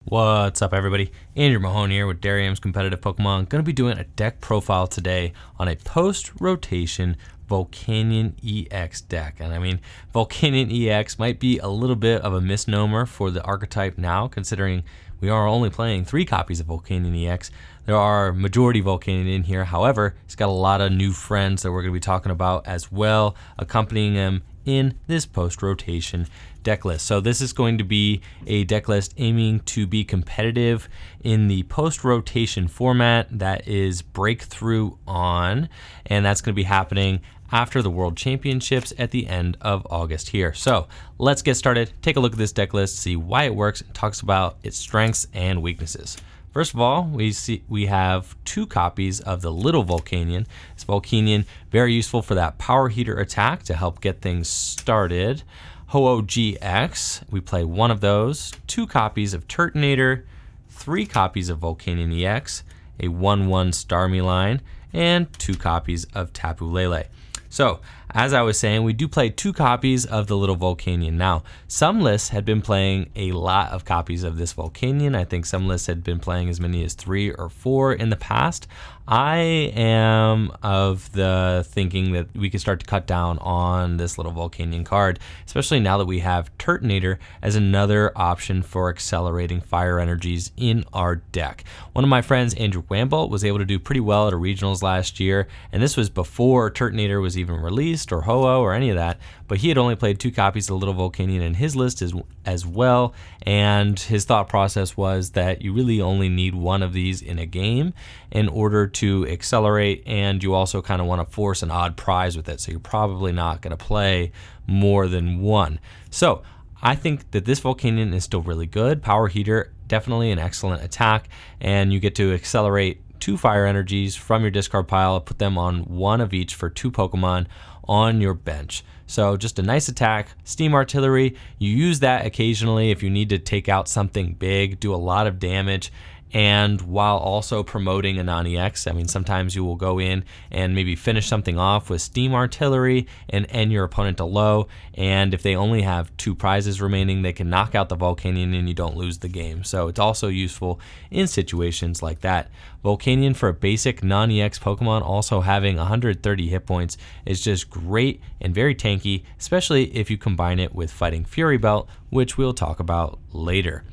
What's up, everybody? Andrew Mahone here with Darium's Competitive Pokemon. Going to be doing a deck profile today on a post-rotation Volcanion EX deck. And I mean, Volcanion EX might be a little bit of a misnomer for the archetype now, considering we are only playing 3 copies of Volcanion EX. There are majority Volcanion in here. However, it's got a lot of new friends that we're going to be talking about as well, accompanying them in this post-rotation deck list. So this is going to be a deck list aiming to be competitive in the post-rotation format that is breakthrough on, and that's going to be happening after the World Championships at the end of August here. So let's get started, take a look at this deck list, see why it works, and talks about its strengths and weaknesses. First of all, we have 2 copies of the Little Volcanion. This Volcanion, very useful for that power heater attack to help get things started. Ho-Oh GX, we play 1 of those. 2 copies of Turtonator, 3 copies of Volcanion EX, a 1/1 Starmie line, and 2 copies of Tapu Lele. So, as I was saying, we do play 2 copies of the Little Volcanion. Now, some lists had been playing a lot of copies of this Volcanion. I think some lists had been playing as many as 3 or 4 in the past. I am of the thinking that we can start to cut down on this Little Volcanion card, especially now that we have Turtonator as another option for accelerating fire energies in our deck. One of my friends, Andrew Wamble, was able to do pretty well at a regionals last year, and this was before Turtonator was even released, or Ho-Oh, or any of that, but he had only played 2 copies of Little Volcanion in his list as well, and his thought process was that you really only need 1 of these in a game in order to accelerate, and you also kind of want to force an odd prize with it, so you're probably not going to play more than 1. So I think that this Volcanion is still really good. Power Heater, definitely an excellent attack, and you get to accelerate 2 fire energies from your discard pile, put them on 1 of each for 2 Pokemon on your bench. So just a nice attack. Steam Artillery, you use that occasionally if you need to take out something big, do a lot of damage, and while also promoting a non-EX. I mean, sometimes you will go in and maybe finish something off with Steam Artillery and end your opponent to low, and if they only have 2 prizes remaining, they can knock out the Volcanion and you don't lose the game. So it's also useful in situations like that. Volcanion, for a basic non-EX Pokemon, also having 130 hit points is just great and very tanky, especially if you combine it with Fighting Fury Belt, which we'll talk about later.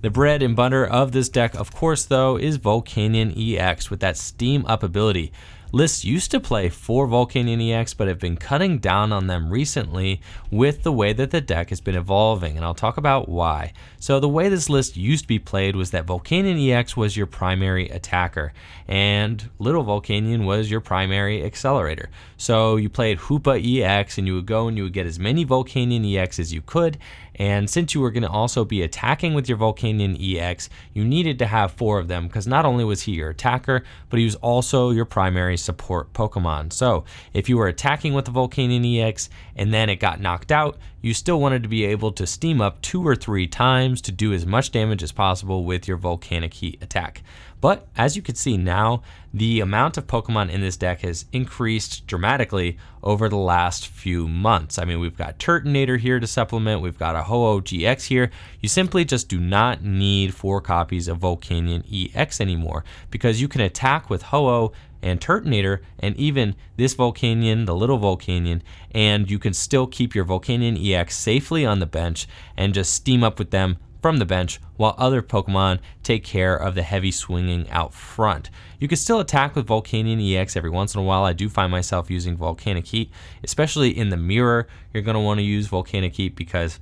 The bread and butter of this deck, of course, though, is Volcanion EX with that Steam Up ability. Lists used to play 4 Volcanion EX, but have been cutting down on them recently with the way that the deck has been evolving, and I'll talk about why. So the way this list used to be played was that Volcanion EX was your primary attacker, and Little Volcanion was your primary accelerator. So you played Hoopa EX, and you would go and you would get as many Volcanion EX as you could, and since you were going to also be attacking with your Volcanion EX, you needed to have 4 of them, because not only was he your attacker, but he was also your primary support Pokemon. So if you were attacking with the Volcanion EX and then it got knocked out, you still wanted to be able to steam up 2 or 3 times to do as much damage as possible with your Volcanic Heat attack. But as you can see now, the amount of Pokemon in this deck has increased dramatically over the last few months. I mean, we've got Turtonator here to supplement, we've got a Ho-Oh GX here. You simply just do not need 4 copies of Volcanion EX anymore, because you can attack with Ho-Oh and Turtonator, and even this Volcanion, the Little Volcanion, and you can still keep your Volcanion EX safely on the bench and just steam up with them from the bench, while other Pokemon take care of the heavy swinging out front. You can still attack with Volcanion EX every once in a while. I do find myself using Volcanic Heat, especially in the mirror. You're going to want to use Volcanic Heat because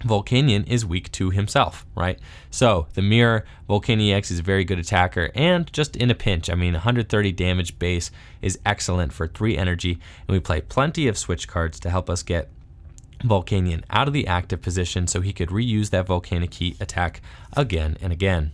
Volcanion is weak to himself, right? So the mirror, Volcanion EX is a very good attacker, and just in a pinch, I mean, 130 damage base is excellent for 3 energy, and we play plenty of switch cards to help us get Volcanion out of the active position so he could reuse that Volcanic Heat attack again and again.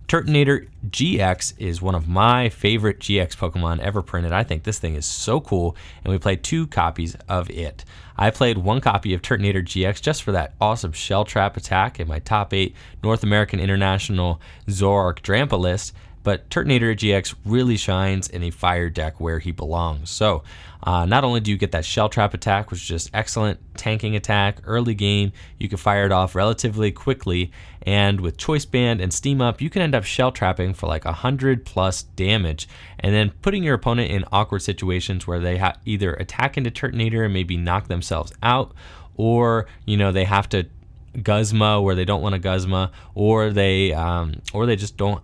Turtonator GX is one of my favorite GX Pokemon ever printed. I think this thing is so cool, and we played 2 copies of it. I played 1 copy of Turtonator GX just for that awesome Shell Trap attack in my top 8 North American International Zoroark Drampa list, but Turtonator GX really shines in a fire deck where he belongs. So not only do you get that Shell Trap attack, which is just excellent tanking attack early game, you can fire it off relatively quickly, and with Choice Band and Steam Up, you can end up Shell Trapping for like 100+ damage, and then putting your opponent in awkward situations where they either attack into Turtonator and maybe knock themselves out, or they have to Guzma where they don't want to Guzma, or they just don't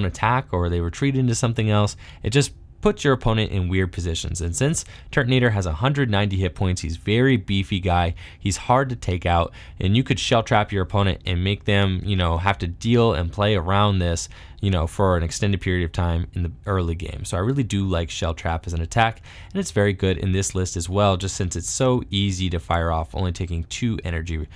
attack, or they retreat into something else. It just puts your opponent in weird positions. And since Turtonator has 190 hit points, he's very beefy guy. He's hard to take out, and you could Shell Trap your opponent and make them have to deal and play around this for an extended period of time in the early game. So I really do like Shell Trap as an attack, and it's very good in this list as well, just since it's so easy to fire off, only taking 2 energy.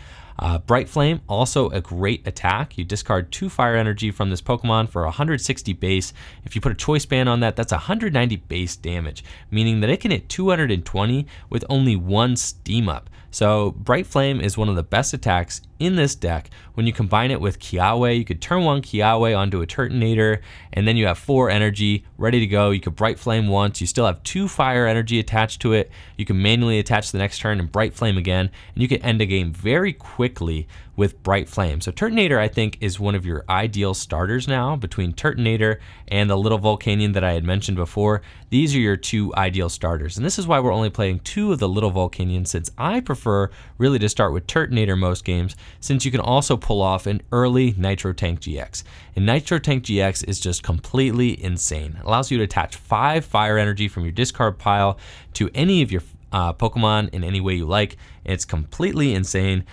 Bright Flame, also a great attack. You discard 2 fire energy from this Pokemon for 160 base. If you put a Choice Band on that, that's 190 base damage, meaning that it can hit 220 with only 1 Steam Up. So Bright Flame is one of the best attacks in this deck. When you combine it with Kiawe, you could turn 1 Kiawe onto a Turtonator, and then you have 4 energy ready to go. You could Bright Flame once, you still have 2 fire energy attached to it. You can manually attach the next turn and Bright Flame again, and you can end a game very quickly with Bright Flame. So Turtonator, I think, is one of your ideal starters now. Between Turtonator and the little Volcanion that I had mentioned before, these are your 2 ideal starters. And this is why we're only playing 2 of the little Volcanions, since I prefer really to start with Turtonator most games, since you can also pull off an early Nitro Tank GX. And Nitro Tank GX is just completely insane. It allows you to attach 5 fire energy from your discard pile to any of your Pokemon in any way you like. It's completely insane.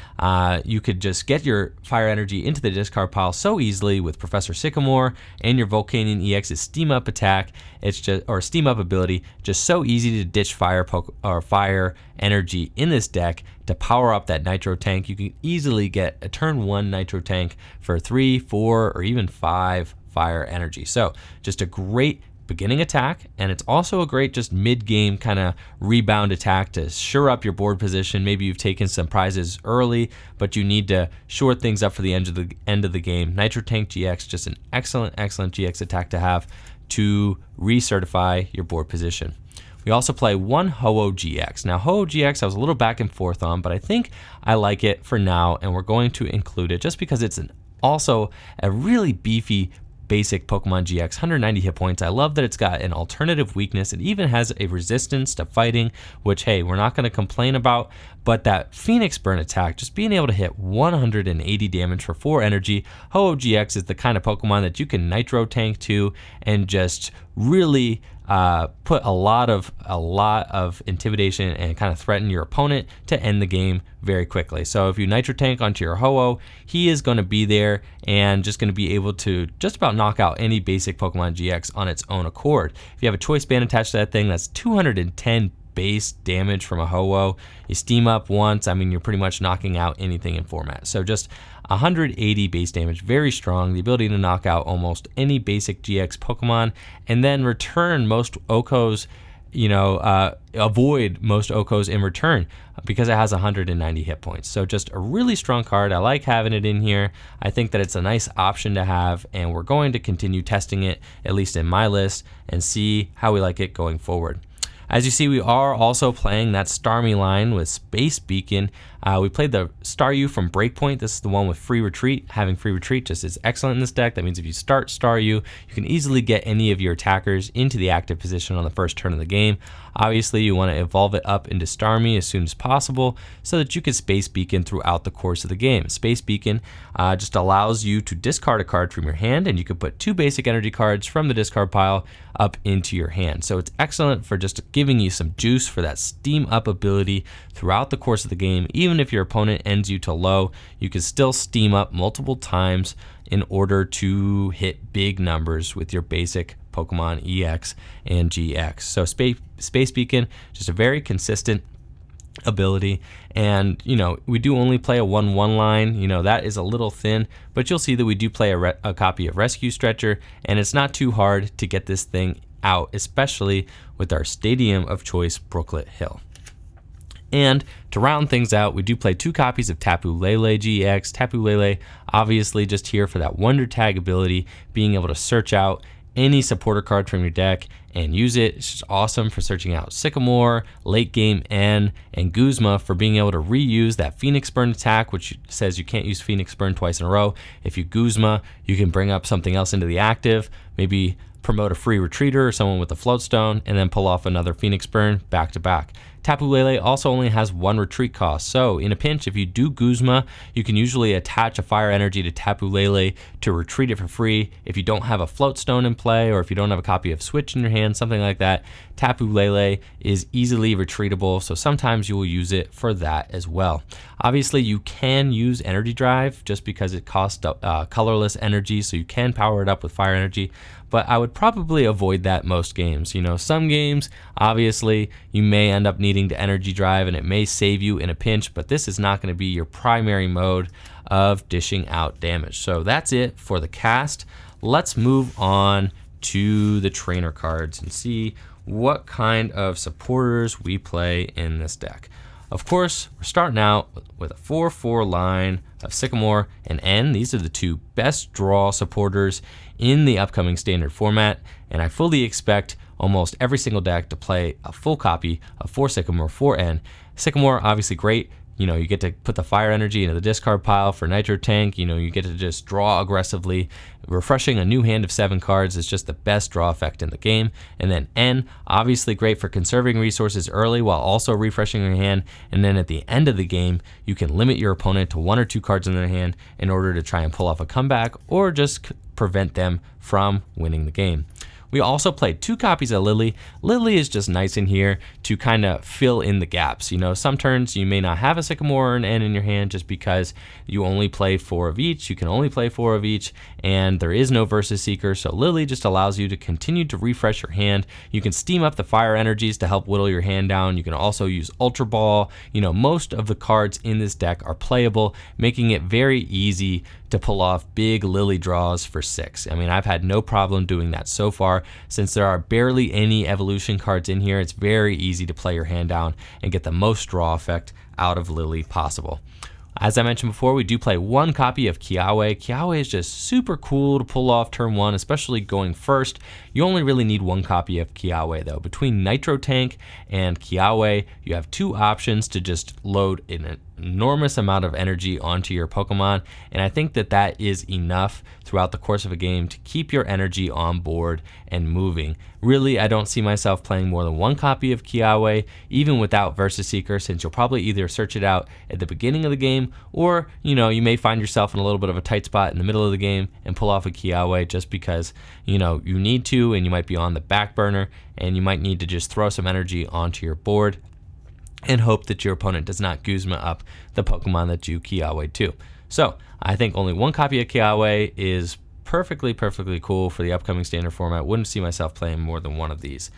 You could just get your fire energy into the discard pile so easily with Professor Sycamore and your Volcanion EX's Steam Up attack. Or Steam Up ability, just so easy to ditch fire energy in this deck to power up that Nitro Tank. You can easily get a turn 1 Nitro Tank for 3, 4, or even 5 fire energy. So just a great beginning attack, and it's also a great just mid-game kind of rebound attack to shore up your board position. Maybe you've taken some prizes early, but you need to shore things up for the end of the game. Nitro Tank GX, just an excellent GX attack to have to recertify your board position. We also play 1 Ho-Oh GX. Now, Ho-Oh GX I was a little back and forth on, but I think I like it for now, and we're going to include it just because it's also a really beefy basic Pokemon GX, 190 hit points. I love that it's got an alternative weakness. It even has a resistance to fighting, which, hey, we're not going to complain about, but that Phoenix Burn attack, just being able to hit 180 damage for 4 energy. Ho-Oh GX is the kind of Pokemon that you can Nitro Tank to and just really put a lot of intimidation and kind of threaten your opponent to end the game very quickly. So if you Nitro Tank onto your Ho-Oh, he is going to be there and just going to be able to just about knock out any basic Pokemon GX on its own accord. If you have a Choice Band attached to that thing, that's 210 base damage from a Ho-Oh. You Steam Up once, I mean, you're pretty much knocking out anything in format. So just 180 base damage, very strong. The ability to knock out almost any basic GX Pokemon, and then return most Okos, avoid most Okos in return because it has 190 hit points. So just a really strong card. I like having it in here. I think that it's a nice option to have, and we're going to continue testing it, at least in my list, and see how we like it going forward. As you see, we are also playing that Starmie line with Space Beacon. We played the Staryu from Breakpoint. This is the one with free retreat. Having free retreat just is excellent in this deck. That means if you start Staryu, you can easily get any of your attackers into the active position on the first turn of the game. Obviously, you want to evolve it up into Starmie as soon as possible so that you can Space Beacon throughout the course of the game. Space Beacon just allows you to discard a card from your hand, and you can put 2 basic energy cards from the discard pile up into your hand. So it's excellent for just giving you some juice for that Steam Up ability throughout the course of the game. Even if your opponent ends you to low, you can still Steam Up multiple times in order to hit big numbers with your basic Pokemon EX and GX. So Space Beacon, just a very consistent ability, and we do only play a 1/1 line. That is a little thin, but you'll see that we do play a copy of Rescue Stretcher, and it's not too hard to get this thing out, especially with our Stadium of Choice Brooklet Hill. And to round things out, we do play 2 copies of Tapu Lele GX. Tapu Lele obviously just here for that Wonder Tag ability, being able to search out any supporter card from your deck and use it. It's just awesome for searching out Sycamore, Late Game N, and Guzma for being able to reuse that Phoenix Burn attack, which says you can't use Phoenix Burn twice in a row. If you Guzma, you can bring up something else into the active, maybe promote a free retreater or someone with a float stone, and then pull off another Phoenix Burn back to back. Tapu Lele also only has one retreat cost, so in a pinch, if you do Guzma, you can usually attach a fire energy to Tapu Lele to retreat it for free. If you don't have a float stone in play, or if you don't have a copy of Switch in your hand, something like that, Tapu Lele is easily retreatable, so sometimes you will use it for that as well. Obviously, you can use Energy Drive just because it costs colorless energy, so you can power it up with fire energy, but I would probably avoid that most games. You know, some games, obviously, you may end up needing to Energy Drive and it may save you in a pinch, but this is not going to be your primary mode of dishing out damage. So that's it for the cast. Let's move on to the trainer cards and see what kind of supporters we play in this deck. Of course, we're starting out with a 4/4 line of Sycamore and N. These are the two best draw supporters in the upcoming standard format, and I fully expect almost every single deck to play a full copy of 4 Sycamore, 4 N. Sycamore, obviously great. You know, you get to put the fire energy into the discard pile for Nitro Tank. You know, you get to just draw aggressively. Refreshing a new hand of 7 cards is just the best draw effect in the game. And then N, obviously great for conserving resources early while also refreshing your hand. And then at the end of the game, you can limit your opponent to 1 or 2 cards in their hand in order to try and pull off a comeback or just prevent them from winning the game. We also played 2 copies of Lily. Lily is just nice in here to kind of fill in the gaps. You know, some turns you may not have a Sycamore or an N in your hand just because you only play 4 of each. You can only play 4 of each, and there is no Versus Seeker, so Lily just allows you to continue to refresh your hand. You can steam up the fire energies to help whittle your hand down. You can also use Ultra Ball. You know, most of the cards in this deck are playable, making it very easy to pull off big Lily draws for 6. I mean, I've had no problem doing that so far. Since there are barely any evolution cards in here, it's very easy to play your hand down and get the most draw effect out of Lily possible. As I mentioned before, we do play 1 copy of Kiawe. Kiawe is just super cool to pull off turn 1, especially going first. You only really need 1 copy of Kiawe though. Between Nitro Tank and Kiawe, you have 2 options to just load an enormous amount of energy onto your Pokemon, and I think that that is enough throughout the course of a game to keep your energy on board and moving. Really, I don't see myself playing more than 1 copy of Kiawe, even without Versus Seeker, since you'll probably either search it out at the beginning of the game, or you know, you may find yourself in a little bit of a tight spot in the middle of the game and pull off a Kiawe just because you know you need to, and you might be on the back burner, and you might need to just throw some energy onto your board and hope that your opponent does not Guzma up the Pokemon that you Kiawe to. So I think only 1 copy of Kiawe is perfectly cool for the upcoming standard format. Wouldn't see myself playing more than 1 of these.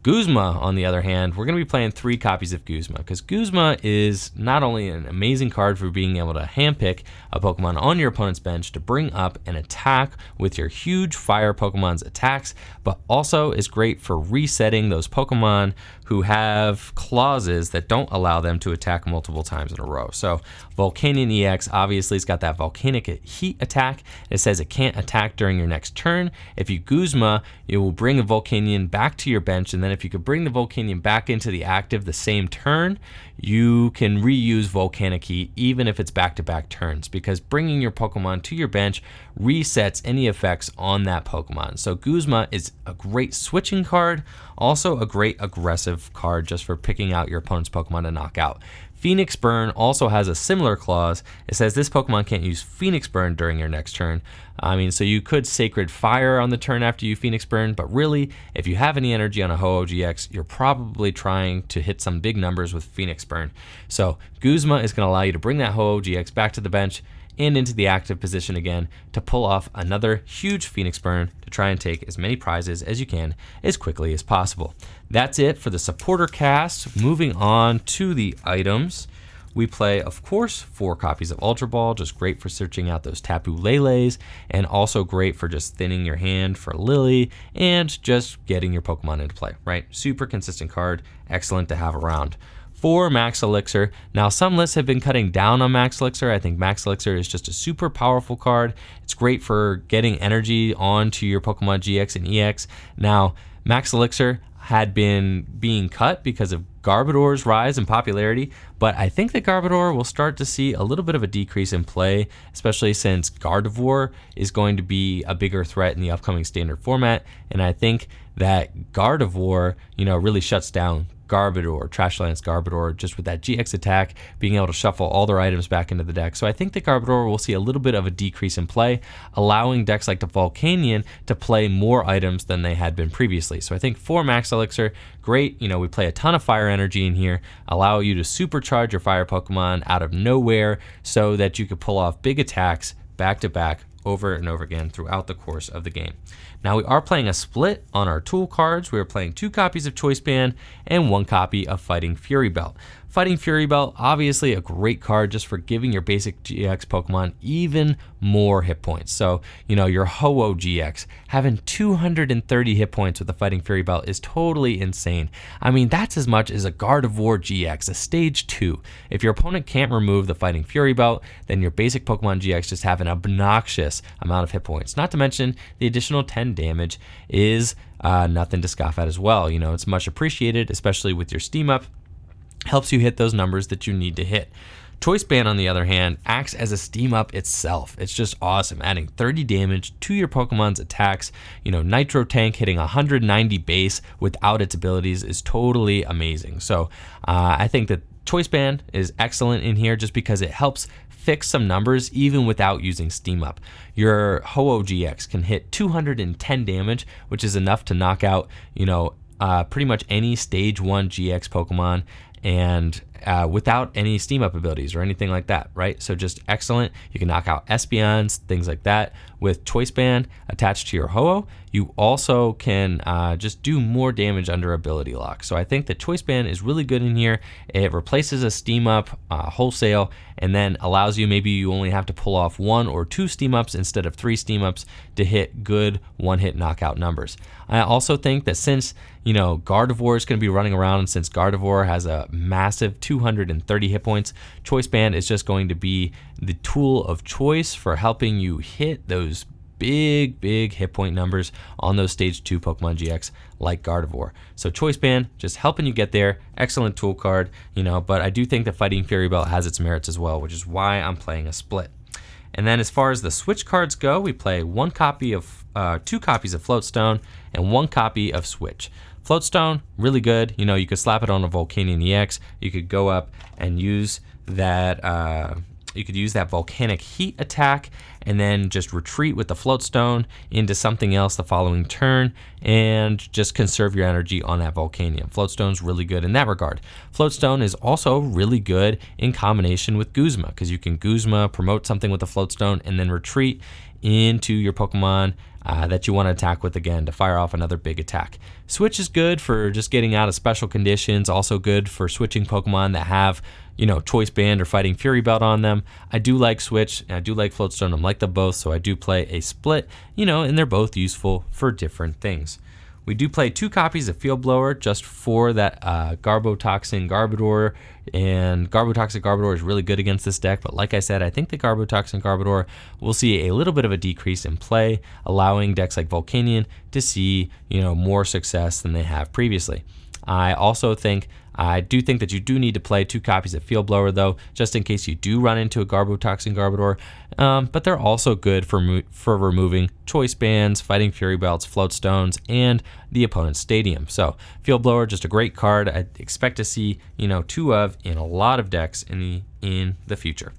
Guzma, on the other hand, we're going to be playing 3 copies of Guzma, because Guzma is not only an amazing card for being able to handpick a Pokemon on your opponent's bench to bring up an attack with your huge fire Pokemon's attacks, but also is great for resetting those Pokemon who have clauses that don't allow them to attack multiple times in a row. So Volcanion EX obviously has got that volcanic heat attack. It says it can't attack during your next turn. If you Guzma, it will bring a Volcanion back to your bench, and then if you could bring the Volcanion back into the active the same turn, you can reuse Volcanic Heat even if it's back-to-back turns, because bringing your Pokemon to your bench resets any effects on that Pokemon. So Guzma is a great switching card, also a great aggressive card just for picking out your opponent's Pokemon to knock out. Phoenix Burn also has a similar clause. It says this Pokemon can't use Phoenix Burn during your next turn. I mean, so you could Sacred Fire on the turn after you Phoenix Burn, but really, if you have any energy on a Ho-Oh GX, you're probably trying to hit some big numbers with Phoenix Burn. So Guzma is going to allow you to bring that Ho-Oh GX back to the bench and into the active position again to pull off another huge Phoenix Burn to try and take as many prizes as you can as quickly as possible. That's it for the supporter cast. Moving on to the items. We play, of course, 4 copies of Ultra Ball, just great for searching out those Tapu Leles, and also great for just thinning your hand for Lily and just getting your Pokemon into play, right? Super consistent card, excellent to have around. 4 Max Elixir. Now, some lists have been cutting down on Max Elixir. I think Max Elixir is just a super powerful card. It's great for getting energy onto your Pokemon GX and EX. Now, Max Elixir had been being cut because of Garbodor's rise in popularity, but I think that Garbodor will start to see a little bit of a decrease in play, especially since Gardevoir is going to be a bigger threat in the upcoming standard format, and I think that Gardevoir, really shuts down Garbodor, Trashlands Garbodor, just with that GX attack, being able to shuffle all their items back into the deck. So I think that Garbodor will see a little bit of a decrease in play, allowing decks like the Volcanion to play more items than they had been previously. So I think 4 Max Elixir, great. We play a ton of fire energy in here, allow you to supercharge your fire Pokemon out of nowhere so that you could pull off big attacks back to back over and over again throughout the course of the game. Now, we are playing a split on our tool cards. We are playing 2 copies of Choice Band and 1 copy of Fighting Fury Belt. Fighting Fury Belt, obviously a great card just for giving your basic GX Pokemon even more hit points. So, your Ho-Oh GX having 230 hit points with the Fighting Fury Belt is totally insane. I mean, that's as much as a Gardevoir GX, a stage 2. If your opponent can't remove the Fighting Fury Belt, then your basic Pokemon GX just have an obnoxious amount of hit points. Not to mention, the additional 10 damage is nothing to scoff at as well. It's much appreciated, especially with your Steam Up. Helps you hit those numbers that you need to hit. Choice Band, on the other hand, acts as a Steam Up itself. It's just awesome, adding 30 damage to your Pokemon's attacks. Nitro Tank hitting 190 base without its abilities is totally amazing. So I think that Choice Band is excellent in here just because it helps fix some numbers even without using Steam Up. Your Ho-Oh GX can hit 210 damage, which is enough to knock out, pretty much any stage 1 GX Pokemon, and without any Steam Up abilities or anything like that, right? So just excellent. You can knock out Espeons, things like that. With Choice Band attached to your Ho-Oh, you also can just do more damage under ability lock. So I think that Choice Band is really good in here. It replaces a Steam Up wholesale, and then allows you, maybe you only have to pull off 1 or 2 Steam Ups instead of 3 Steam Ups to hit good one-hit knockout numbers. I also think that since Gardevoir is going to be running around, and since Gardevoir has a massive 230 hit points, Choice Band is just going to be the tool of choice for helping you hit those big hit point numbers on those stage 2 Pokemon GX like Gardevoir. So Choice Band just helping you get there. Excellent tool card, but I do think that Fighting Fury Belt has its merits as well, which is why I'm playing a split. And then as far as the Switch cards go, we play 2 copies of Floatstone and 1 copy of Switch. Floatstone, really good. You could slap it on a Volcanion EX. You could go up and use that. You could use that volcanic heat attack and then just retreat with the Floatstone into something else the following turn and just conserve your energy on that Volcanion. Floatstone's really good in that regard. Floatstone is also really good in combination with Guzma, because you can Guzma, promote something with the Floatstone, and then retreat into your Pokemon that you want to attack with again to fire off another big attack. Switch is good for just getting out of special conditions, also good for switching Pokemon that have Choice Band or Fighting Fury Belt on them. I do like Switch, and I do like Floatstone. I like them both, so I do play a split, and they're both useful for different things. We do play 2 copies of Field Blower just for that Garbotoxin Garbodor, and Garbotoxin Garbodor is really good against this deck, but like I said, I think the Garbotoxin Garbodor will see a little bit of a decrease in play, allowing decks like Volcanion to see more success than they have previously. I do think that you do need to play 2 copies of Field Blower, though, just in case you do run into a Garbotoxin Garbodor. But they're also good for removing Choice Bands, Fighting Fury Belts, Floatstones, and the opponent's stadium. So Field Blower, just a great card. I expect to see 2 of in a lot of decks in the future.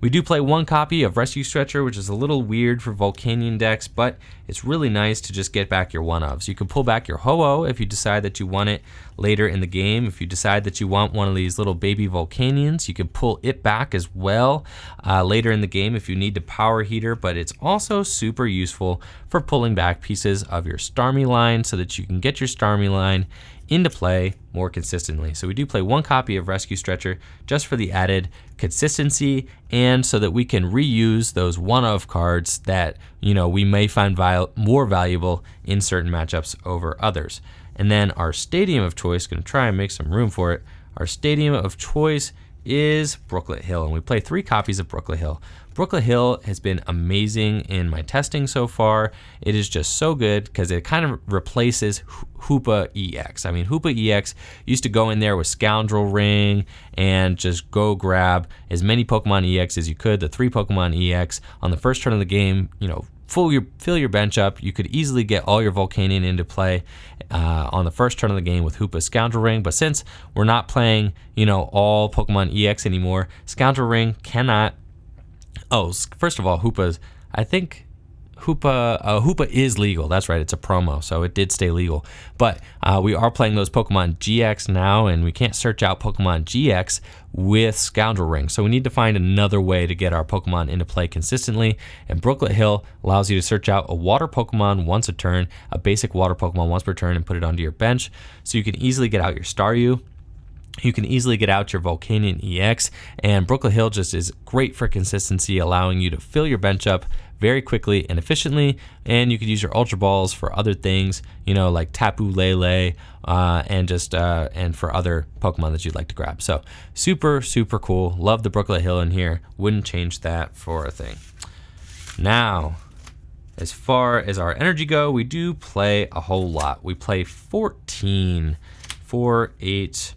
We do play 1 copy of Rescue Stretcher, which is a little weird for Volcanion decks, but it's really nice to just get back your 1-ofs. You can pull back your Ho-Oh if you decide that you want it later in the game. If you decide that you want one of these little baby Volcanions, you can pull it back as well later in the game if you need to power heater, but it's also super useful for pulling back pieces of your Starmie line so that you can get your Starmie line into play more consistently. So we do play 1 copy of Rescue Stretcher just for the added consistency, and so that we can reuse those 1-of cards that we may find more valuable in certain matchups over others. And then our stadium of choice, going to try and make some room for it. our stadium of choice is Brooklet Hill, and we play 3 copies of Brooklet Hill. Brooklet Hill has been amazing in my testing so far. It is just so good because it kind of replaces Hoopa EX. I mean, Hoopa EX used to go in there with Scoundrel Ring and just go grab as many Pokemon EX as you could, the 3 Pokemon EX on the first turn of the game, you know, fill your bench up. You could easily get all your Volcanion into play on the first turn of the game with Hoopa Scoundrel Ring. But since we're not playing, you know, all Pokemon EX anymore, Scoundrel Ring cannot. Oh, first of all, Hoopa's. I think Hoopa is legal. That's right. It's a promo, so it did stay legal. But we are playing those Pokemon GX now, and we can't search out Pokemon GX with Scoundrel Ring. So we need to find another way to get our Pokemon into play consistently. And Brooklet Hill allows you to search out a water Pokemon once a turn, a basic water Pokemon once per turn, and put it onto your bench. So you can easily get out your Staryu. You can easily get out your Volcanion EX, and Brooklet Hill just is great for consistency, allowing you to fill your bench up very quickly and efficiently. And you could use your Ultra Balls for other things, you know, like Tapu Lele, and for other Pokemon that you'd like to grab. So super, super cool. Love the Brooklet Hill in here. Wouldn't change that for a thing. Now, as far as our energy go, we do play a whole lot. We play 14, 4, 8,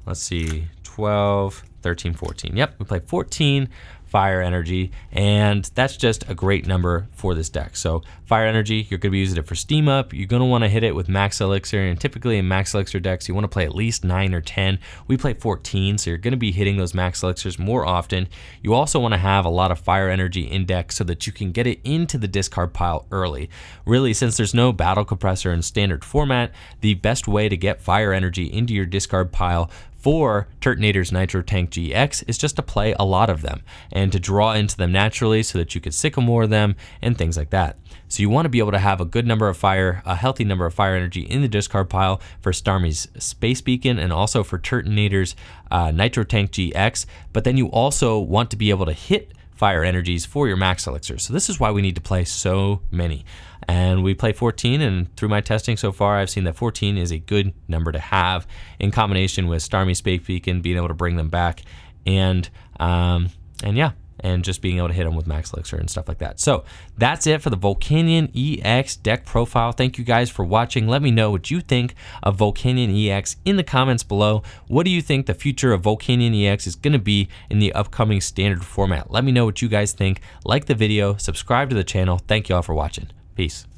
let's see, 12, 13, 14. Yep, we play 14 fire energy, and that's just a great number for this deck. So fire energy, you're going to be using it for steam up. You're going to want to hit it with max elixir, and typically in max elixir decks, you want to play at least 9 or 10. We play 14, so you're going to be hitting those max elixirs more often. You also want to have a lot of fire energy in deck so that you can get it into the discard pile early. Really, since there's no battle compressor in standard format, the best way to get fire energy into your discard pile for Turtonator's Nitro Tank GX is just to play a lot of them and to draw into them naturally so that you could Sycamore them and things like that. So you want to be able to have a good number of fire, a healthy number of fire energy in the discard pile for Starmie's Space Beacon and also for Turtonator's Nitro Tank GX, but then you also want to be able to hit fire energies for your max elixir. So this is why we need to play so many. And we play 14, and through my testing so far, I've seen that 14 is a good number to have in combination with Starmie Space Beacon, being able to bring them back, and just being able to hit them with max elixir and stuff like that. So that's it for the Volcanion EX deck profile. Thank you guys for watching. Let me know what you think of Volcanion EX in the comments below. What do you think the future of Volcanion EX is going to be in the upcoming standard format? Let me know what you guys think. Like the video, subscribe to the channel. Thank you all for watching. Peace.